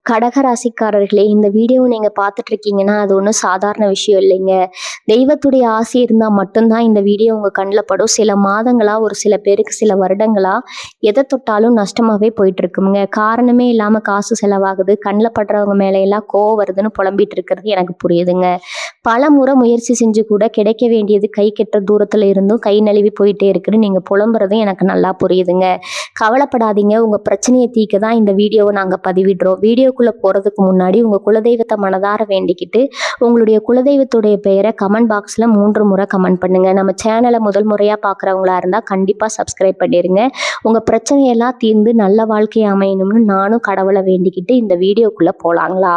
கடகராசிக்காரர்களே, இந்த வீடியோ நீங்க பார்த்துட்டு இருக்கீங்கன்னா, அது ஒண்ணும் சாதாரண விஷயம் இல்லைங்க. தெய்வத்துடைய ஆசி இருந்தா மட்டும் தான் இந்த வீடியோ உங்க கண்ல படும். சில மாதங்களா, ஒரு சில பேருக்கு சில வருடங்களா எத தொட்டாலும் நஷ்டமாவே போயிட்டு இருக்குங்க. காரணமே இல்லாம காசு செலவாகுது. கண்ல படுறவங்க மேல எல்லாம் கோவம் வருதுன்னு புலம்பிட்டு இருக்கிறது எனக்கு புரியுதுங்க. பலமுறை முயற்சி செஞ்சு கூட கிடைக்க வேண்டியது கை கெட்டுற தூரத்துல இருந்தும் கை நழுவி போயிட்டே இருக்குன்னு நீங்க புலம்புறதும் எனக்கு நல்லா புரியுதுங்க. கவலைப்படாதீங்க. உங்க பிரச்சனையை தீர்க்க தான் இந்த வீடியோவை நாங்க பதிவிடுறோம். வீடியோக்குள்ள போறதுக்கு முன்னாடி உங்க குலதெய்வத்தை மனதார வேண்டிக்கிட்டு உங்களுடைய குலதெய்வத்துடைய பெயரை கமெண்ட் பாக்ஸ்ல 3 முறை கமெண்ட் பண்ணுங்க. நம்ம சேனலை முதல் முறையா பார்க்குறவங்களா இருந்தா கண்டிப்பா சப்ஸ்கிரைப் பண்ணிருங்க. உங்க பிரச்சனையெல்லாம் தீர்ந்து நல்ல வாழ்க்கை அமையணும்னு நானும் கடவுளை வேண்டிக்கிட்டு இந்த வீடியோக்குள்ள போலாங்களா?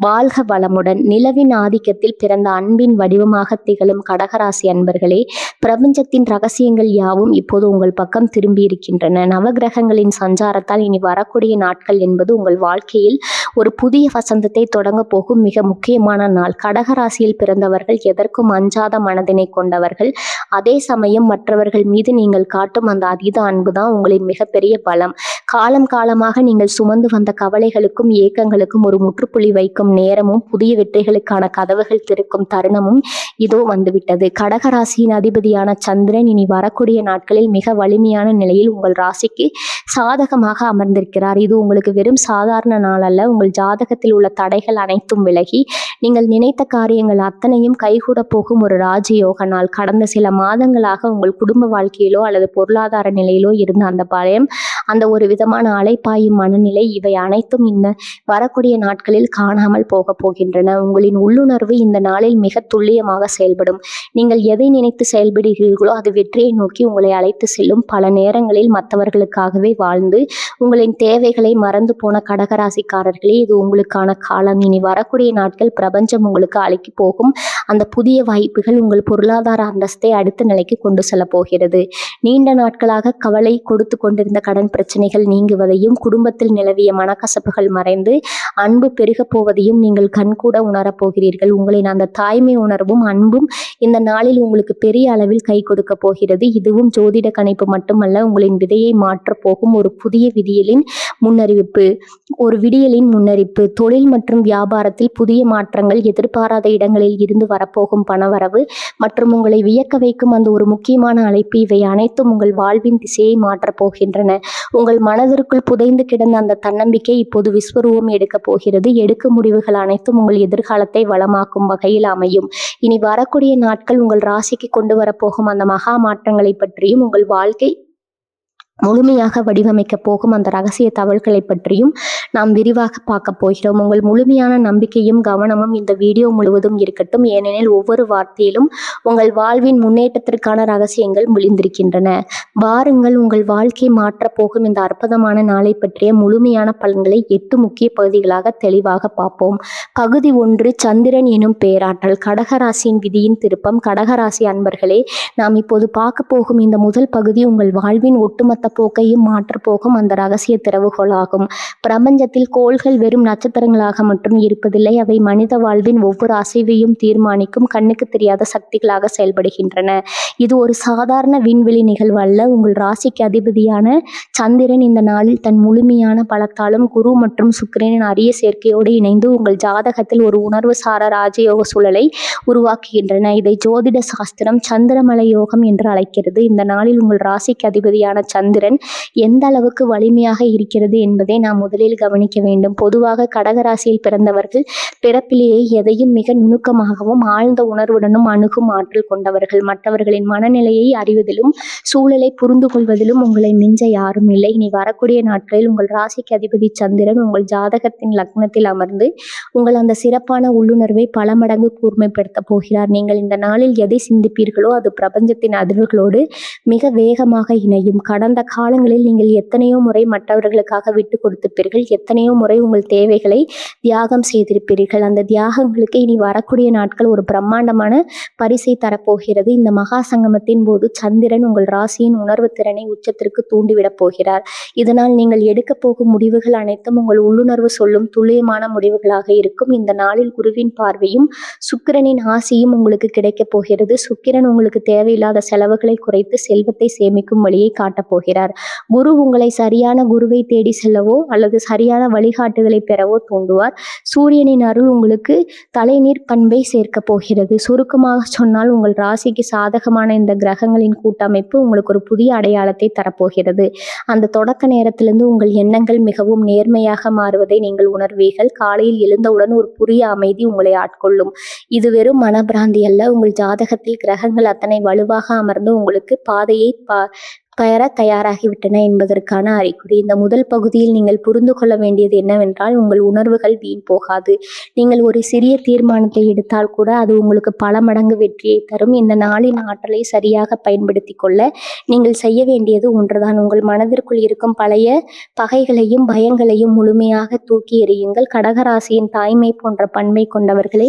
வாழ்க வளமுடன். நிலவின் ஆதிக்கத்தில் பிறந்த அன்பின் வடிவமாக திகழும் கடகராசி அன்பர்களே, பிரபஞ்சத்தின் ரகசியங்கள் யாவும் இப்போது உங்கள் பக்கம் திரும்பி இருக்கின்றன. நவகிரகங்களின் சஞ்சாரத்தால் இனி வரக்கூடிய நாட்கள் என்பது உங்கள் வாழ்க்கையில் ஒரு புதிய வசந்தத்தை தொடங்க போகும் மிக முக்கியமான நாள். கடகராசியில் பிறந்தவர்கள் எதற்கும் அஞ்சாத மனதினை கொண்டவர்கள். அதே சமயம் மற்றவர்கள் மீது நீங்கள் காட்டும் அந்த அதீத அன்பு தான் உங்களின் மிகப்பெரிய பலம். காலம் காலமாக நீங்கள் சுமந்து வந்த கவலைகளுக்கும் ஏக்கங்களுக்கும் ஒரு முற்றுப்புள்ளி வைக்கும் நேரமும் புதிய வெற்றிகளுக்கான கதவுகள் திறக்கும் தருணமும் இதோ வந்துவிட்டது. கடகராசியின் அதிபதியான சந்திரன் இனி வரக்கூடிய நாட்களில் மிக வலிமையான நிலையில் உங்கள் ராசிக்கு சாதகமாக அமர்ந்திருக்கிறார். இது உங்களுக்கு வெறும் சாதாரண நாள் அல்ல. உங்கள் ஜாதகத்தில் உள்ள தடைகள் அனைத்தும் விலகி நீங்கள் நினைத்த காரியங்கள் அத்தனையும் கைகூட போகும் ஒரு ராஜயோக நாள். கடந்த சில மாதங்களாக உங்கள் குடும்ப வாழ்க்கையிலோ அல்லது பொருளாதார நிலையிலோ இருந்த அந்த பயம், அந்த ஒரு விதமான அலைப்பாயும் மனநிலை, இவை அனைத்தும் இந்த வரக்கூடிய நாட்களில் காணாமல் போக போகின்றன. உங்களின் உள்ளுணர்வு இந்த நாளில் மிக துல்லியமாக செயல்படும். நீங்கள் எதை நினைத்து செயல்படுகிறீர்களோ அது வெற்றியை நோக்கி உங்களை அழைத்து செல்லும். பல நேரங்களில் மற்றவர்களுக்காகவே வாழ்ந்து உங்களின் தேவைகளை மறந்து போன கடகராசிக்காரர்களே, இது உங்களுக்கான காலம். இனி வரக்கூடிய நாட்கள் பிரபஞ்சம் உங்களுக்கு அழைக்கி போகும் அந்த புதிய வாய்ப்புகள் உங்கள் பொருளாதார அந்தஸ்தை அடுத்த நிலைக்கு கொண்டு செல்ல போகிறது. நீண்ட நாட்களாக கவலை கொடுத்து கொண்டிருந்த கடன் பிரச்சனைகள் நீங்குவதையும், குடும்பத்தில் நிலவிய மனக்கசப்புகள் மறைந்து அன்பு பெருக போவதையும் நீங்கள் கண்கூட உணரப் போகிறீர்கள். உங்களின் அந்த தாய்மை உணர்வும் அன்பும் இந்த நாளில் உங்களுக்கு பெரிய அளவில் கை கொடுக்க போகிறது. இதுவும் ஜோதிட கணிப்பு மட்டுமல்ல, உங்களின் விதையை மாற்ற போகும் ஒரு புதிய விடியலின் முன்னறிப்பு. தொழில் மற்றும் வியாபாரத்தில் புதிய மாற்றங்கள், எதிர்பாராத இடங்களில் இருந்து வரப்போகும் பணவரவு மற்றும் உங்களை வியக்க வைக்கும் அந்த ஒரு முக்கியமான அழைப்பு, இவை அனைத்தும் உங்கள் வாழ்வின் திசையை மாற்றப் போகின்றன. உங்கள் மனதிற்குள் புதைந்து கிடந்த அந்த தன்னம்பிக்கை இப்போது விஸ்வரூபம் எடுக்கப் போகிறது. எடுக்கும் முடிவுகள் அனைத்தும் உங்கள் எதிர்காலத்தை வளமாக்கும் வகையில் அமையும். இனி வரக்கூடிய நாட்கள் உங்கள் ராசிக்கு கொண்டு வரப்போகும் அந்த மகா மாற்றங்களை பற்றியும், உங்கள் வாழ்க்கை முழுமையாக வடிவமைக்க போகும் அந்த ரகசிய தகவல்களை பற்றியும் நாம் விரிவாக பார்க்க போகிறோம். உங்கள் முழுமையான நம்பிக்கையும் கவனமும் இந்த வீடியோ முழுவதும் இருக்கட்டும். ஏனெனில் ஒவ்வொரு வார்த்தையிலும் உங்கள் வாழ்வின் முன்னேற்றத்திற்கான ரகசியங்கள் விழுந்திருக்கின்றன. வாருங்கள், உங்கள் வாழ்க்கை மாற்றப் போகும் இந்த அற்புதமான நாளை பற்றிய முழுமையான பலன்களை 8 முக்கிய பகுதிகளாக தெளிவாக பார்ப்போம். பகுதி 1, சந்திரன் எனும் பேராற்றல். கடகராசியின் விதியின் திருப்பம். கடகராசி அன்பர்களே, நாம் இப்போது பார்க்க போகும் இந்த முதல் பகுதி உங்கள் வாழ்வின் ஒட்டுமொத்த போக்கையும் மாற்ற போகும் அந்த ரகசிய திறவுகோலாகும். பிரபஞ்சத்தில் கோள்கள் வெறும் நட்சத்திரங்களாக மட்டும் இருப்பதில்லை. அவை மனித வாழ்வின் ஒவ்வொரு அசைவையும் தீர்மானிக்கும் கண்ணுக்கு தெரியாத சக்திகளாக செயல்படுகின்றன. இது ஒரு சாதாரண விண்வெளி நிகழ்வு அல்ல. உங்கள் ராசிக்கு அதிபதியான சந்திரன் இந்த நாளில் தன் முழுமையான பலத்தாலும் குரு மற்றும் சுக்கிரனின் அரிய சேர்க்கையோடு இணைந்து உங்கள் ஜாதகத்தில் ஒரு உணர்வு சார ராஜயோக சூழலை உருவாக்குகின்றன. இதை ஜோதிட சாஸ்திரம் சந்திரமலை யோகம் என்று அழைக்கிறது. இந்த நாளில் உங்கள் ராசிக்கு அதிபதியான சந்திரன் எந்த அளவுக்கு வலிமையாக இருக்கிறது என்பதை நாம் முதலில் கவனிக்க வேண்டும். பொதுவாக கடகராசியில் பிறந்தவர்கள் பிறப்பிலேயே எதையும் மிக நுணுக்கமாகவும் ஆழ்ந்த உணர்வுடனும் அணுகும் ஆற்றல் கொண்டவர்கள். மற்றவர்களின் மனநிலையை அறிவதிலும் சூழலை புரிந்து கொள்வதிலும் உங்களை மிஞ்ச யாரும் இல்லை. இனி வரக்கூடிய நாட்களில் உங்கள் ராசிக்கு அதிபதி சந்திரன் உங்கள் ஜாதகத்தின் லக்னத்தில் அமர்ந்து உங்கள் அந்த சிறப்பான உள்ளுணர்வை பல மடங்கு கூர்மைப்படுத்த போகிறார். நீங்கள் இந்த நாளில் எதை சிந்திப்பீர்களோ அது பிரபஞ்சத்தின் அதிர்வுகளோடு மிக வேகமாக இணையும். கடந்த காலங்களில் நீங்கள் எத்தனையோ முறை மற்றவர்களுக்காக விட்டு கொடுத்திருப்பீர்கள். எத்தனையோ முறை உங்கள் தேவைகளை தியாகம் செய்திருப்பீர்கள். அந்த தியாகங்களுக்கு இனி வரக்கூடிய நாட்கள் ஒரு பிரம்மாண்டமான பரிசை தரப்போகிறது. இந்த மகா சங்கமத்தின் போது சந்திரன் உங்கள் ராசியின் உணர்வு திறனை உச்சத்திற்கு தூண்டிவிடப் போகிறார். இதனால் நீங்கள் எடுக்க போகும் முடிவுகள் அனைத்தும் உங்கள் உள்ளுணர்வு சொல்லும் துல்லியமான முடிவுகளாக இருக்கும். இந்த நாளில் குருவின் பார்வையும் சுக்கிரனின் ஆசியும் உங்களுக்கு கிடைக்கப் போகிறது. சுக்கிரன் உங்களுக்கு தேவையில்லாத செலவுகளை குறைத்து செல்வத்தை சேமிக்கும் வழியை காட்டப் போகிறார். செய்கிறார். குரு உங்களை சரியான குருவை தேடி செல்லவோ அல்லது சரியான வழிகாட்டுதலை பெறவோ தூண்டுவார். சூரியனின் அருள் உங்களுக்கு தலைநீர் பண்பை சேர்க்க போகிறது. சுருக்கமாக சொன்னால் உங்கள் ராசிக்கு சாதகமான இந்த கிரகங்களின் கூட்டமைப்பு உங்களுக்கு ஒரு புதிய அடையாளத்தை தரப்போகிறது. அந்த தொடக்க நேரத்திலிருந்து உங்கள் எண்ணங்கள் மிகவும் நேர்மையாக மாறுவதை நீங்கள் உணர்வீர்கள். காலையில் எழுந்தவுடன் ஒரு புதிய அமைதி உங்களை ஆட்கொள்ளும். இது வெறும் மனப்பிராந்தி அல்ல. உங்கள் ஜாதகத்தில் கிரகங்கள் அத்தனை வலுவாக அமர்ந்து உங்களுக்கு பாதையை பெற தயாராகிவிட்டன என்பதற்கான அறிகுறி. இந்த முதல் பகுதியில் நீங்கள் புரிந்து கொள்ள வேண்டியது என்னவென்றால், உங்கள் உணர்வுகள் வீண் போகாது. நீங்கள் ஒரு சிறிய தீர்மானத்தை எடுத்தால் கூட அது உங்களுக்கு பல மடங்கு வெற்றியை தரும். இந்த நாளின் ஆற்றலை சரியாக பயன்படுத்தி கொள்ள நீங்கள் செய்ய வேண்டியது ஒன்றுதான். உங்கள் மனதிற்குள் இருக்கும் பழைய பகைகளையும் பயங்களையும் முழுமையாக தூக்கி எறியுங்கள். கடகராசியின் தாய்மை போன்ற பண்பை கொண்டவர்களை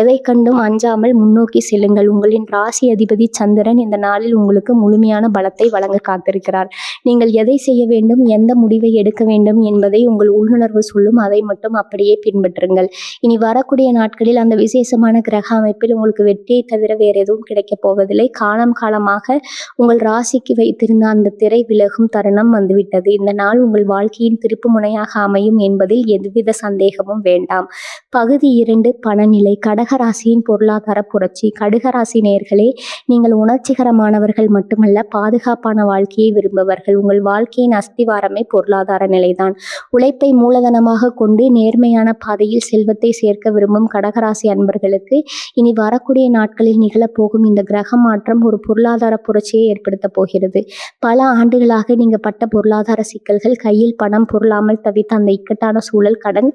எதை கண்டும் அஞ்சாமல் முன்னோக்கி செல்லுங்கள். உங்களின் ராசி அதிபதி சந்திரன் இந்த நாளில் உங்களுக்கு முழுமையான பலத்தை வழங்க காத்திருக்கிறார். நீங்கள் எதை செய்ய வேண்டும், எந்த முடிவை எடுக்க வேண்டும் என்பதை உங்கள் உள்ளுணர்வு சொல்லும். அதை மட்டும் அப்படியே பின்பற்றுங்கள். இனி வரக்கூடிய நாட்களில் அந்த விசேஷமான கிரக அமைப்பில் உங்களுக்கு வெற்றியை தவிர வேற எதுவும் கிடைக்கப் போவதில்லை. காலமாக உங்கள் ராசிக்கு வைத்திருந்த அந்த திரை விலகும் தருணம் வந்துவிட்டது. இந்த நாள் உங்கள் வாழ்க்கையின் திருப்பு முனையாக அமையும் என்பதில் எதுவித சந்தேகமும் வேண்டாம். பகுதி 2, பணநிலை. கடகராசியின் பொருளாதார புரட்சி. கடகராசி நேயர்களே, நீங்கள் உணர்ச்சிகரமானவர்கள் மட்டுமல்ல, பாதுகாப்பான வாழ்க்கையை விரும்புபவர்கள். உங்கள் வாழ்க்கையின் அஸ்திவாரமே பொருளாதார நிலைதான். உழைப்பை மூலதனமாக கொண்டு நேர்மையான பாதையில் செல்வத்தை சேர்க்க விரும்பும் கடகராசி அன்பர்களுக்கு இனி வரக்கூடிய நாட்களில் நிகழப்போகும் இந்த கிரக மாற்றம் ஒரு பொருளாதார புரட்சியை ஏற்படுத்த போகிறது. பல ஆண்டுகளாக நீங்க பட்ட பொருளாதார சிக்கல்கள், கையில் பணம் பொருளாமல் தவித்த அந்த இக்கட்டான சூழல், கடன்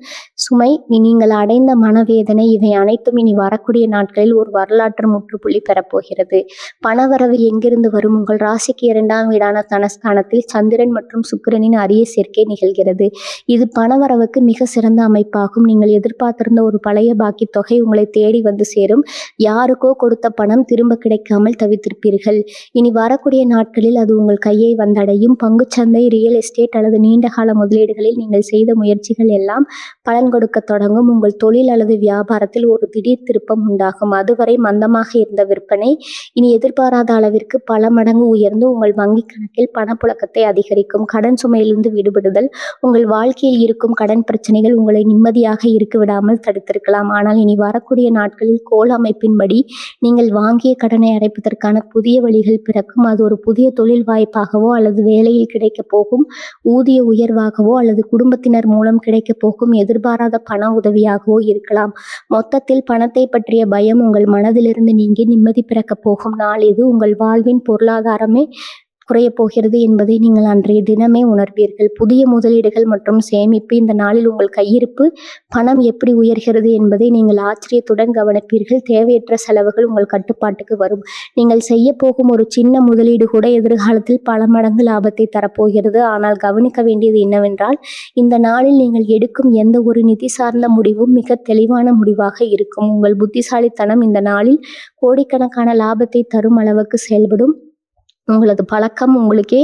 சுமை, நீங்கள் அடைந்த மனவேதனை, இவை அனைத்தும் இனி வரக்கூடிய நாட்களில் ஒரு வரலாற்று முற்றுப்புள்ளி பெறப்போகிறது. பணவரவு எங்கிருந்து வரும்? உங்கள் ராசிக்கு 2ஆம் வீடான தனஸ்தானத்தில் சந்திரன் மற்றும் சுக்கிரனின் அரிய சேர்க்கை நிகழ்கிறது. இது பணவரவுக்கு மிக சிறந்த அமைப்பாகும். நீங்கள் எதிர்பார்த்திருந்த ஒரு பழைய பாக்கி தொகை உங்களை தேடி வந்து சேரும். யாருக்கோ கொடுத்த பணம் திரும்ப கிடைக்காமல் தவித்திருப்பீர்கள். இனி வரக்கூடிய நாட்களில் அது உங்கள் கையை வந்தடையும். பங்குச்சந்தை, ரியல் எஸ்டேட் அல்லது நீண்டகால முதலீடுகளில் நீங்கள் செய்த முயற்சிகள் எல்லாம் பலன் கொடுக்க தொடங்கும். உங்கள் தொழில் அல்லது வியாபாரத்தில் ஒரு திடீர் திருப்பம் உண்டாகும். அதுவரை மந்தமாக இருந்த விற்பனை இனி எதிர்பாராத அளவிற்கு பல மடங்கு உயர்ந்து உங்கள் வங்கி கணக்கில் பணப்புழக்கத்தை அதிகரிக்கும். கடன் சுமையிலிருந்து விடுபடுதல். உங்கள் வாழ்க்கையில் இருக்கும் கடன் பிரச்சனைகள் உங்களை நிம்மதியாக இருக்க விடாமல் தடுத்திருக்கலாம். ஆனால் இனி வரக்கூடிய நாட்களில் கோள் அமைப்பின்படி நீங்கள் வாங்கிய கடனை அடைப்பதற்கான புதிய வழிகள் பிறக்கும். அது ஒரு புதிய தொழில் வாய்ப்பாகவோ அல்லது வேலையில் கிடைக்க போகும் ஊதிய உயர்வாகவோ அல்லது குடும்பத்தினர் மூலம் கிடைக்க போகும் எதிர்பாராத பண உதவியாகவோ இருக்கலாம். மொத்தத்தில் பணத்தை பற்றிய பயம் உங்கள் மனதிலிருந்து நீங்கி நிம்மதி பிறக்கப் போகும் நாள் இது. உங்கள் வாழ்வின் பொருளாதாரமே குறையப் போகிறது என்பதை நீங்கள் அன்றைய தினமே உணர்வீர்கள். புதிய முதலீடுகள் மற்றும் சேமிப்பு. இந்த நாளில் உங்கள் கையிருப்பு பணம் எப்படி உயர்கிறது என்பதை நீங்கள் ஆச்சரியத்துடன் கவனிப்பீர்கள். தேவையற்ற செலவுகள் உங்கள் கட்டுப்பாட்டுக்கு வரும். நீங்கள் செய்ய போகும் ஒரு சின்ன முதலீடு கூட எதிர்காலத்தில் பல மடங்கு லாபத்தை தரப்போகிறது. ஆனால் கவனிக்க வேண்டியது என்னவென்றால், இந்த நாளில் நீங்கள் எடுக்கும் எந்த ஒரு நிதி சார்ந்த முடிவும் மிக தெளிவான முடிவாக இருக்கும். உங்கள் புத்திசாலித்தனம் இந்த நாளில் கோடிக்கணக்கான லாபத்தை தரும் அளவுக்கு செயல்படும். உங்களது பழக்கம் உங்களுக்கே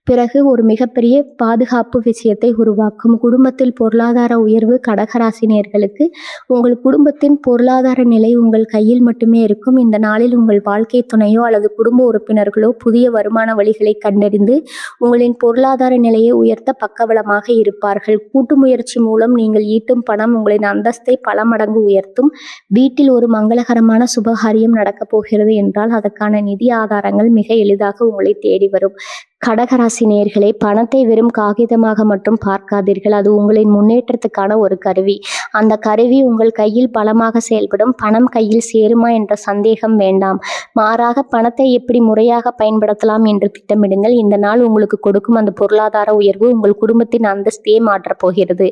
பிறகு ஒரு மிகப்பெரிய பாதுகாப்பு விஷயத்தை உருவாக்கும். குடும்பத்தில் பொருளாதார உயர்வு. கடகராசினியர்களுக்கு உங்கள் குடும்பத்தின் பொருளாதார நிலை உங்கள் கையில் மட்டுமே இருக்கும். இந்த நாளில் உங்கள் வாழ்க்கை துணையோ அல்லது குடும்ப உறுப்பினர்களோ புதிய வருமான வழிகளை கண்டறிந்து உங்களின் பொருளாதார நிலையை உயர்த்த பக்கபலமாக இருப்பார்கள். கூட்டு முயற்சி மூலம் நீங்கள் ஈட்டும் பணம் உங்களின் அந்தஸ்தை பல மடங்கு உயர்த்தும். வீட்டில் ஒரு மங்களகரமான சுபகாரியம் நடக்கப் போகிறது என்றால் அதற்கான நிதி ஆதாரங்கள் மிக எளிதாக உங்களை தேடி வரும். கடகராசி நேயர்களே, பணத்தை வெறும் காகிதமாக மட்டும் பார்க்காதீர்கள். அது உங்களின் முன்னேற்றத்துக்கான ஒரு கருவி. அந்த கருவி உங்கள் கையில் பலமாக செயல்படும். பணம் கையில் சேருமா என்ற சந்தேகம் வேண்டாம். மாறாக பணத்தை எப்படி முறையாக பயன்படுத்தலாம் என்று திட்டமிடுங்கள். இந்த நாள் உங்களுக்கு கொடுக்கும் அந்த பொருளாதார உயர்வு உங்கள் குடும்பத்தின் அந்தஸ்தையே மாற்றப் போகிறது.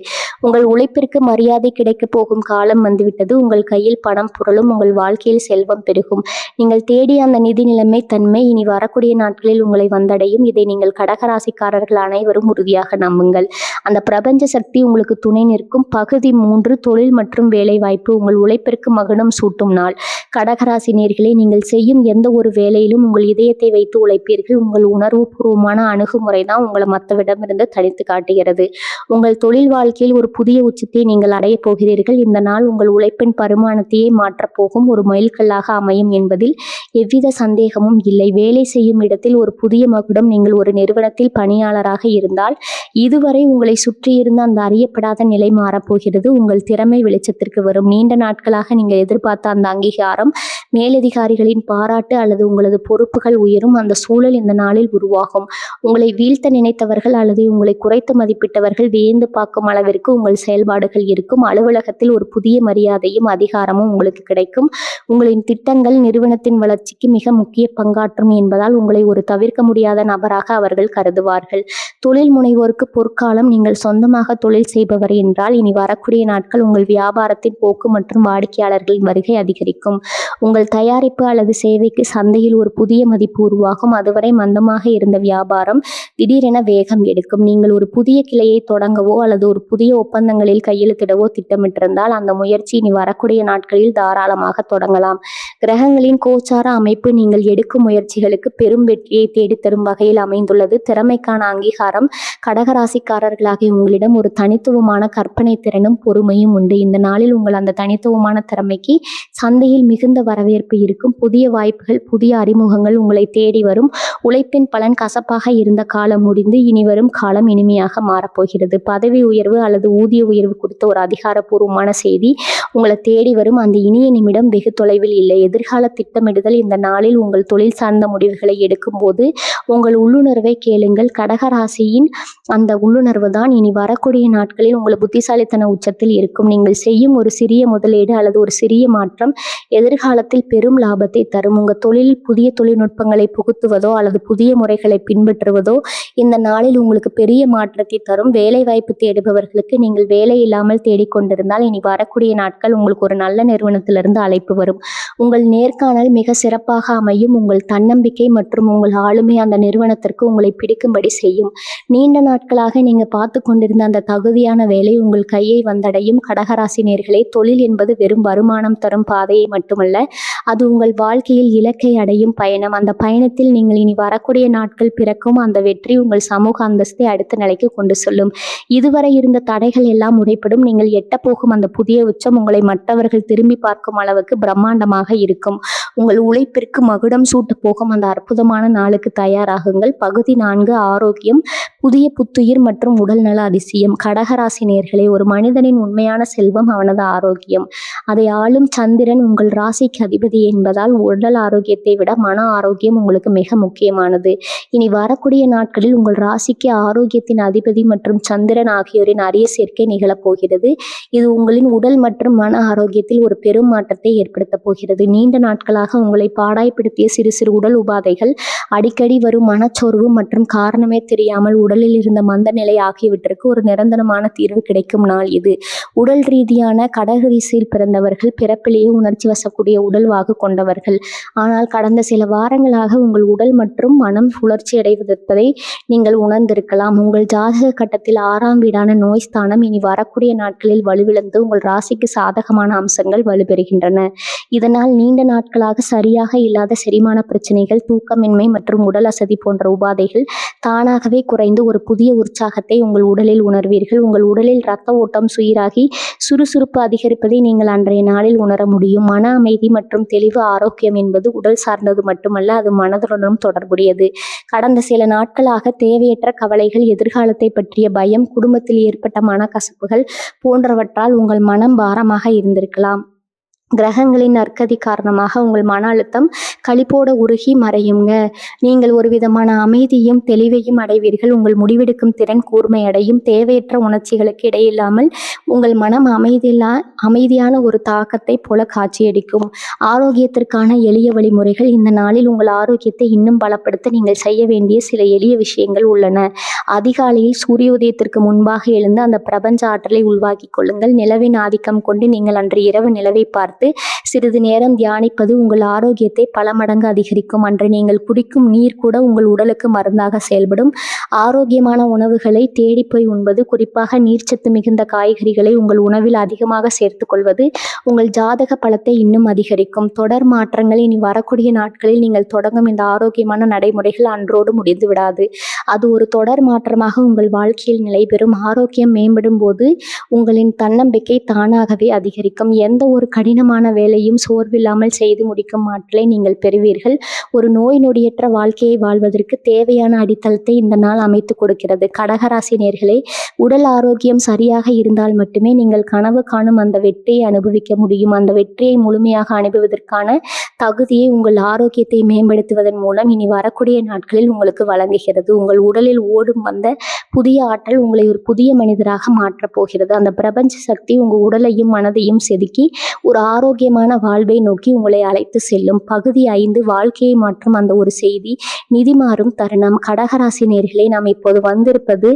உங்கள் உழைப்பிற்கு மரியாதை கிடைக்கப் போகும் காலம் வந்துவிட்டது. உங்கள் கையில் பணம் புரளும். உங்கள் வாழ்க்கையில் செல்வம் பெருகும். நீங்கள் தேடிய அந்த நிதி நிலைமை தன்மை இனி வரக்கூடிய நாட்களில் உங்களை வந்தடையும். இதை நீங்கள் கடகராசிக்காரர்கள் அனைவரும் உறுதியாக நம்புங்கள். அந்த பிரபஞ்ச சக்தி உங்களுக்கு துணை நிற்கும். பகுதி 3, தொழில் மற்றும் வேலை வாய்ப்பு. உங்கள் உழைப்பிற்கு மகுடம் சூட்டும் நாள். கடகராசி நேயர்களே, நீங்கள் செய்யும் எந்த ஒரு வேலையிலும் உங்கள் இதயத்தை வைத்து உழைப்பீர்கள். உங்கள் உணர்வு பூர்வமான அணுகுமுறை தான் உங்களை மற்றவிடமிருந்து தனித்து காட்டுகிறது. உங்கள் தொழில் வாழ்க்கையில் ஒரு புதிய உச்சத்தை நீங்கள் அடைய போகிறீர்கள். இந்த நாள் உங்கள் உழைப்பின் பரிமாணத்தையே மாற்றப்போகும் ஒரு மைல்கல்லாக அமையும் என்பதில் எவ்வித சந்தேகமும் இல்லை. வேலை செய்யும் இடத்தில் ஒரு புதிய மகுடம் நீங்கள் நீங்கள் ஒரு நிறுவனத்தில் பணியாளராக இருந்தால் இதுவரை உங்களை சுற்றியிருந்த அந்த அறியப்படாத நிலை மாறப்போகிறது. உங்கள் திறமை வெளிச்சத்திற்கு வரும். நீண்ட நாட்களாக நீங்கள் எதிர்பார்த்த அந்த அங்கீகாரம், மேலதிகாரிகளின் பாராட்டு அல்லது உங்களது பொறுப்புகள் உயரும் அந்த சூழல் இந்த நாளில் உருவாகும். உங்களை வீழ்த்த நினைத்தவர்கள் அல்லது உங்களை குறைத்து மதிப்பிட்டவர்கள் வியந்து பார்க்கும் அளவிற்கு உங்கள் செயல்பாடுகள் இருக்கும். அலுவலகத்தில் ஒரு புதிய மரியாதையும் அதிகாரமும் உங்களுக்கு கிடைக்கும். உங்களின் திட்டங்கள் நிறுவனத்தின் வளர்ச்சிக்கு மிக முக்கிய பங்காற்றும் என்பதால் உங்களை ஒரு தவிர்க்க முடியாத நபராக அவர்கள் கருதுவார்கள். தொழில் முனைவோருக்கு பொற்காலம். நீங்கள் சொந்தமாக தொழில் செய்பவர் என்றால் இனி வரக்கூடிய நாட்கள் உங்கள் வியாபாரத்தின் போக்கு மற்றும் வாடிக்கையாளர்களின் வருகை அதிகரிக்கும். உங்கள் தயாரிப்பு அல்லது சேவைக்கு சந்தையில் ஒரு புதிய மதிப்பு உருவாகும். அதுவரை மந்தமாக இருந்த வியாபாரம் திடீரென வேகம் எடுக்கும். நீங்கள் ஒரு புதிய கிளையை தொடங்கவோ அல்லது ஒரு புதிய ஒப்பந்தங்களில் கையெழுத்திடவோ திட்டமிட்டிருந்தால் அந்த முயற்சி இனி வரக்கூடிய நாட்களில் தாராளமாக தொடங்கலாம். கிரகங்களின் கோச்சார அமைப்பு நீங்கள் எடுக்கும் முயற்சிகளுக்கு பெரும் வெற்றியை தேடித்தரும் வகையில் அமைந்துள்ளது. திறமைக்கான அங்கீகாரம். கடகராசிக்காரர்களாகிய உங்களிடம் ஒரு தனித்துவமான கற்பனை திறனும் பொறுமையும் உண்டு. இந்த நாளில் உங்கள் அந்த தனித்துவமான திறமைக்கு சந்தையில் மிகுந்த வரவேற்பு இருக்கும். புதிய வாய்ப்புகள், புதிய அறிமுகங்கள் உங்களை தேடி வரும். உழைப்பின் பலன் கசப்பாக இருந்த காலம் முடிந்து இனி வரும் காலம் இனிமையாக மாறப்போகிறது. பதவி உயர்வு அல்லது ஊதிய உயர்வு குறித்த ஒரு அதிகாரப்பூர்வமான செய்தி உங்களை தேடி வரும். அந்த இனிய நிமிடம் வெகு தொலைவில் இல்லை. எதிர்கால திட்டமிடுதல். இந்த நாளில் உங்கள் தொழில் சார்ந்த முடிவுகளை எடுக்கும் போது உங்கள் உள்ளுணர்வை கேளுங்கள். கடகராசியின் அந்த உள்ளுணர்வு தான் இனி வரக்கூடிய நாட்களில் உங்கள் புத்திசாலித்தன உச்சத்தில் இருக்கும். நீங்கள் செய்யும் ஒரு சிறிய முதலீடு அல்லது ஒரு சிறிய மாற்றம் எதிர்காலத்தில் பெரும் லாபத்தை தரும். உங்கள் தொழிலில் புதிய தொழில்நுட்பங்களை புகுத்துவதோ அல்லது புதிய முறைகளை பின்பற்றுவதோ இந்த நாளில் உங்களுக்கு பெரிய மாற்றத்தை தரும். வேலை வாய்ப்பு தேடுபவர்களுக்கு நீங்கள் வேலை இல்லாமல் தேடிக்கொண்டிருந்தால் இனி வரக்கூடிய நாட்கள் உங்களுக்கு ஒரு நல்ல நிறுவனத்திலிருந்து அழைப்பு வரும். உங்கள் நேர்காணல் மிக சிறப்பாக அமையும். உங்கள் தன்னம்பிக்கை மற்றும் உங்கள் ஆளுமை அந்த நிறுவனத்திற்கு உங்களை பிடிக்கும்படி செய்யும். நீண்ட நாட்களாக நீங்க பார்த்து கொண்டிருந்த அந்த தகுதியான வேலை உங்கள் கையை வந்தடையும். கடகராசி நேயர்களே, தொழில் என்பது வெறும் வருமானம் தரும் பாதையை மட்டுமல்ல, அது உங்கள் வாழ்க்கையில் இலக்கை அடையும் பயணம். அந்த பயணத்தில் நீங்கள் இனி வரக்கூடிய நாட்கள் பிறக்கும் அந்த வெற்றி உங்கள் சமூக அந்தஸ்தை அடுத்த நிலைக்கு கொண்டு செல்லும். இதுவரை இருந்த தடைகள் எல்லாம் உடைப்படும். நீங்கள் எட்டப்போகும் அந்த புதிய உச்சம் உங்களை மற்றவர்கள் திரும்பி பார்க்கும் அளவுக்கு பிரம்மாண்டமாக இருக்கும். உங்கள் உழைப்பிற்கு மகுடம் சூட்ட போகும் அந்த அற்புதமான நாளுக்கு தயாராகுங்கள். பகுதி 4 ஆரோக்கியம். புதிய புத்துயிர் மற்றும் உடல்நல அதிசயம். கடகராசி நேயர்களே, ஒரு மனிதனின் உண்மையான செல்வம் அவனது ஆரோக்கியம். அதை ஆளும் சந்திரன் உங்கள் ராசிக்கு அதிபதி என்பதால் உடல் ஆரோக்கியத்தை விட மன ஆரோக்கியம் உங்களுக்கு மிக முக்கியமானது. இனி வரக்கூடிய நாட்களில் உங்கள் ராசிக்கு ஆரோக்கியத்தின் அதிபதி மற்றும் சந்திரன் ஆகியோரின் அரிய சேர்க்கை நிகழப்போகிறது. இது உங்களின் உடல் மற்றும் மன ஆரோக்கியத்தில் ஒரு பெரும் மாற்றத்தை ஏற்படுத்த போகிறது. நீண்ட நாட்களாக உங்களை பாடாய்படுத்திய சிறு சிறு உடல் உபாதைகள், அடிக்கடி வரும் மனச்சோர்வு மற்றும் காரணமே தெரியாமல் உடலில் இருந்த மந்த நிலை ஆகியவற்றிற்கு ஒரு நிரந்தரமான தீர்வு கிடைக்கும் நாள் இது. உடல் ரீதியான கடகராசியில் பிறந்தவர்கள் பிறப்பிலேயே உணர்ச்சி வசக்கூடிய உடல்வாகு கொண்டவர்கள். ஆனால் கடந்த சில வாரங்களாக உங்கள் உடல் மற்றும் மனம் சுழற்சி அடைவதை நீங்கள் உணர்ந்திருக்கலாம். உங்கள் ஜாதக கட்டத்தில் 6ஆம் வீடான நோய் ஸ்தானம் இனி வரக்கூடிய நாட்களில் வலுவிழந்து உங்கள் ராசிக்கு சாதகமான அம்சங்கள் வலுப்பெறுகின்றன. இதனால் நீண்ட நாட்களாக சரியாக இல்லாத செரிமான பிரச்சனைகள், தூக்கமின்மை மற்றும் உடல் அசதி போன்ற உபாதைகள் தானாகவே குறைந்து ஒரு புதிய உற்சாகத்தை உங்கள் உடலில் உணர்வீர்கள். உங்கள் உடலில் இரத்த ஓட்டம் சீராகி சுறுசுறுப்பு அதிகரிப்பதை நீங்கள் அன்றைய நாளில் உணர முடியும். மன அமைதி மற்றும் தெளிவு. ஆரோக்கியம் என்பது உடல் சார்ந்தது மட்டுமல்ல, அது மனதுடனும் தொடர்புடையது. கடந்த சில நாட்களாக தேவையற்ற கவலைகள், எதிர்காலத்தை பற்றிய பயம், குடும்பத்தில் ஏற்பட்ட மனக்கசப்புகள் போன்றவற்றால் உங்கள் மனம் பாரமாக இருந்திருக்கலாம். கிரகங்களின் நற்கதி காரணமாக உங்கள் மன அழுத்தம் களிப்போட உருகி மறையுங்க. நீங்கள் ஒரு விதமான அமைதியும் தெளிவையும் அடைவீர்கள். உங்கள் முடிவெடுக்கும் திறன் கூர்மை அடையும். தேவையற்ற உணர்ச்சிகளுக்கு இடையில்லாமல் உங்கள் மனம் அமைதியான ஒரு தாக்கத்தை போல காட்சியளிக்கும். ஆரோக்கியத்திற்கான எளிய வழிமுறைகள். இந்த நாளில் உங்கள் ஆரோக்கியத்தை இன்னும் பலப்படுத்த நீங்கள் செய்ய வேண்டிய சில எளிய விஷயங்கள் உள்ளன. அதிகாலையில் சூரிய உதயத்திற்கு முன்பாக எழுந்து அந்த பிரபஞ்ச ஆற்றலை உள்வாக்கிக் கொள்ளுங்கள். நிலவின் ஆதிக்கம் கொண்டு நீங்கள் அன்று இரவு நிலவை பார்த்து சிறிது நேரம் தியானிப்பது உங்கள் ஆரோக்கியத்தை பல மடங்கு அதிகரிக்கும். அன்று நீங்கள் குடிக்கும் நீர் கூட உங்கள் உடலுக்கு மருந்தாக செயல்படும். ஆரோக்கியமான உணவுகளை தேடிப்போய் உண்பது, குறிப்பாக நீர்ச்சத்து மிகுந்த காய்கறிகளை உங்கள் உணவில் அதிகமாக சேர்த்துக் கொள்வது உங்கள் ஜாதக பலத்தை இன்னும் அதிகரிக்கும். தொடர் மாற்றங்கள். இனி வரக்கூடிய நாட்களில் நீங்கள் தொடங்கும் இந்த ஆரோக்கியமான நடைமுறைகள் அன்றோடு முடிந்து விடாது. அது ஒரு தொடர் மாற்றமாக உங்கள் வாழ்க்கையில் நிலைபெறும். ஆரோக்கியம் மேம்படும் போது உங்களின் தன்னம்பிக்கை தானாகவே அதிகரிக்கும். எந்த ஒரு கடினமான கடினமான வேலையும் சோர்வில்லாமல் செய்து முடிக்கும் ஆற்றலை நீங்கள் பெறுவீர்கள். ஒரு நோய் நொடியற்ற வாழ்க்கையை வாழ்வதற்கு தேவையான அடித்தளத்தை இந்த நாள் அமைத்து கொடுக்கிறது. கடகராசி நேயர்களே, உடல் ஆரோக்கியம் சரியாக இருந்தால் மட்டுமே நீங்கள் கனவு காணும் அந்த வெற்றியை அனுபவிக்க முடியும். அந்த வெற்றியை முழுமையாக அனுபவிப்பதற்கான தகுதியை உங்கள் ஆரோக்கியத்தை மேம்படுத்துவதன் மூலம் இனி வரக்கூடிய நாட்களில் உங்களுக்கு வழங்குகிறது. உங்கள் உடலில் ஓடும் வந்த புதிய ஆற்றல் உங்களை ஒரு புதிய மனிதராக மாற்றப் போகிறது. அந்த பிரபஞ்ச சக்தி உங்கள் உடலையும் மனதையும் செதுக்கி ஒரு ஆரோக்கியமான வாழ்வை நோக்கி உங்களை அழைத்து செல்லும். பகுதி 5 வாழ்க்கையை மாற்றும் அந்த ஒரு செய்தி, நிதி மாறும் தருணம். கடகராசி நேயர்களே, நாம் இப்போது வந்திருப்பது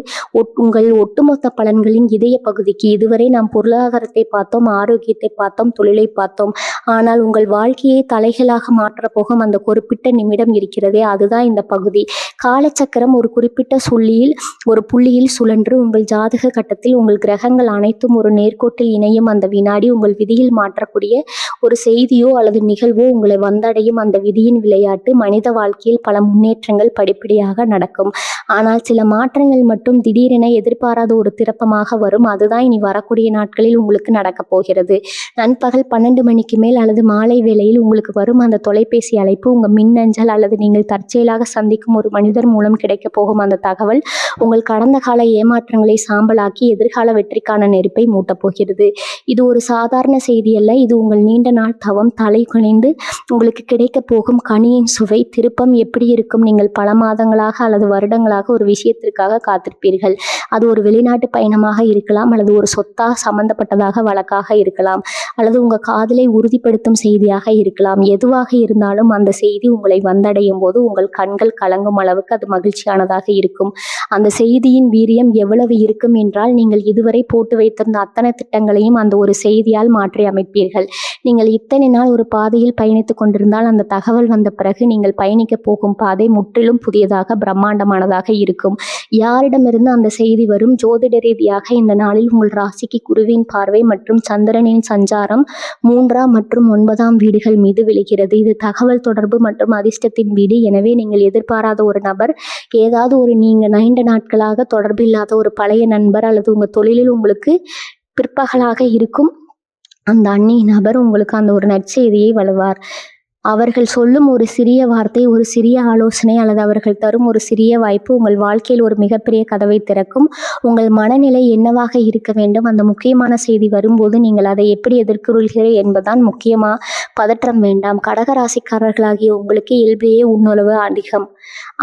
உங்கள் ஒட்டுமொத்த பலன்களின் இதய பகுதிக்கு. இதுவரை நாம் பொருளாதாரத்தை பார்த்தோம், ஆரோக்கியத்தை பார்த்தோம், தொழிலை பார்த்தோம். ஆனால் உங்கள் வாழ்க்கையை தலைகளாக மாற்றப் போகும் அந்த குறிப்பிட்ட நிமிடம் இருக்கிறதே, அதுதான் இந்த பகுதி. காலச்சக்கரம் ஒரு குறிப்பிட்ட புள்ளியில் சுழன்று உங்கள் ஜாதக கட்டத்தில் உங்கள் கிரகங்கள் அனைத்தும் ஒரு நேர்கோட்டில் இணையும் அந்த வினாடி உங்கள் விதியில் மாற்றக்கூடிய ஒரு செய்தியோ அல்லது நிகழ்வோ உங்களை வந்தடையும். அந்த விதியின் விளையாட்டு மனித வாழ்க்கையில் பல முன்னேற்றங்கள் படிப்படியாக நடக்கும். ஆனால் சில மாற்றங்கள் மட்டும் திடீரென எதிர்பாராத ஒரு திருப்பமாக வரும். அதுதான் இனி வரக்கூடிய நாட்களில் உங்களுக்கு நடக்கப் போகிறது. நண்பகல் 12 மணிக்கு மேல் அல்லது மாலை வேளையில் உங்களுக்கு வரும் அந்த தொலைபேசி அழைப்பு, உங்கள் மின்னஞ்சல் அல்லது நீங்கள் தற்செயலாக சந்திக்கும் ஒரு மனிதர் மூலம் கிடைக்கப் போகும் அந்த தகவல் உங்கள் கடந்த கால ஏமாற்றங்களை சாம்பலாக்கி எதிர்கால வெற்றிக்கான நெருப்பை மூட்டப் போகிறது. இது ஒரு சாதாரண செய்தி அல்ல. இது உங்கள் நீண்ட நாள் தவம் தலை குனிந்து உங்களுக்கு கிடைக்கப் போகும் கனியின் சுவை. திருப்பம் எப்படி இருக்கும்? நீங்கள் பல மாதங்களாக அல்லது வருடங்களாக ஒரு விஷயத்திற்காக காத்திருப்பீர்கள். அது ஒரு வெளிநாட்டு பயணமாக இருக்கலாம், அல்லது ஒரு சொத்தா சம்பந்தப்பட்டதாக வழக்காக இருக்கலாம், அல்லது உங்கள் காதலை உறுதிப்படுத்தும் செய்தியாக இருக்கலாம். எதுவாக இருந்தாலும் அந்த செய்தி உங்களை வந்தடையும் போது உங்கள் கண்கள் கலங்கும் அளவுக்கு அது மகிழ்ச்சியானதாக இருக்கும். அந்த செய்தியின் வீரியம் எவ்வளவு இருக்கும் என்றால், நீங்கள் இதுவரை போட்டு வைத்திருந்த அத்தனை திட்டங்களையும் அந்த ஒரு செய்தியால் மாற்றி அமைப்பீர்கள். நீங்கள் இத்தனை நாள் ஒரு பாதையில் பயணித்து கொண்டிருந்தால் அந்த தகவல் வந்த பிறகு நீங்கள் பயணிக்க போகும் பாதை முற்றிலும் புதியதாக பிரம்மாண்டமானதாக இருக்கும். யாரிடமிருந்து அந்த செய்தி வரும்? ஜோதிட ரீதியாக இந்த நாளில் உங்கள் ராசிக்கு குருவின் பார்வை மற்றும் சந்திரனின் சஞ்சாரம் 3ஆம் மற்றும் 9ஆம் வீடுகள் மீது விழுகிறது. இது தகவல் தொடர்பு மற்றும் அதிர்ஷ்டத்தின் வீடு. எனவே நீங்கள் எதிர்பாராத ஒரு நபர், ஏதாவது ஒரு நீண்ட நாட்களாக தொடர்பில்லாத ஒரு பழைய நண்பர் அல்லது உங்கள் தொழிலில் உங்களுக்கு பிற்பகலாக இருக்கும் அந்த அந்நிய நபர் உங்களுக்கு அந்த ஒரு நற்செய்தியை வழங்குவார். அவர்கள் சொல்லும் ஒரு சிறிய வார்த்தை, ஒரு சிறிய ஆலோசனை அல்லது அவர்கள் தரும் ஒரு சிறிய வாய்ப்பு உங்கள் வாழ்க்கையில் ஒரு மிகப்பெரிய கதவை திறக்கும். உங்கள் மனநிலை என்னவாக இருக்க வேண்டும்? அந்த முக்கியமான செய்தி வரும்போது நீங்கள் அதை எப்படி எதிர்கொள்கிறீர்கள் என்பதுதான் முக்கியமா. பதற்றம் வேண்டாம். கடகராசிக்காரர்களாகிய உங்களுக்கு இயல்பையே உணர்வு அதிகம்.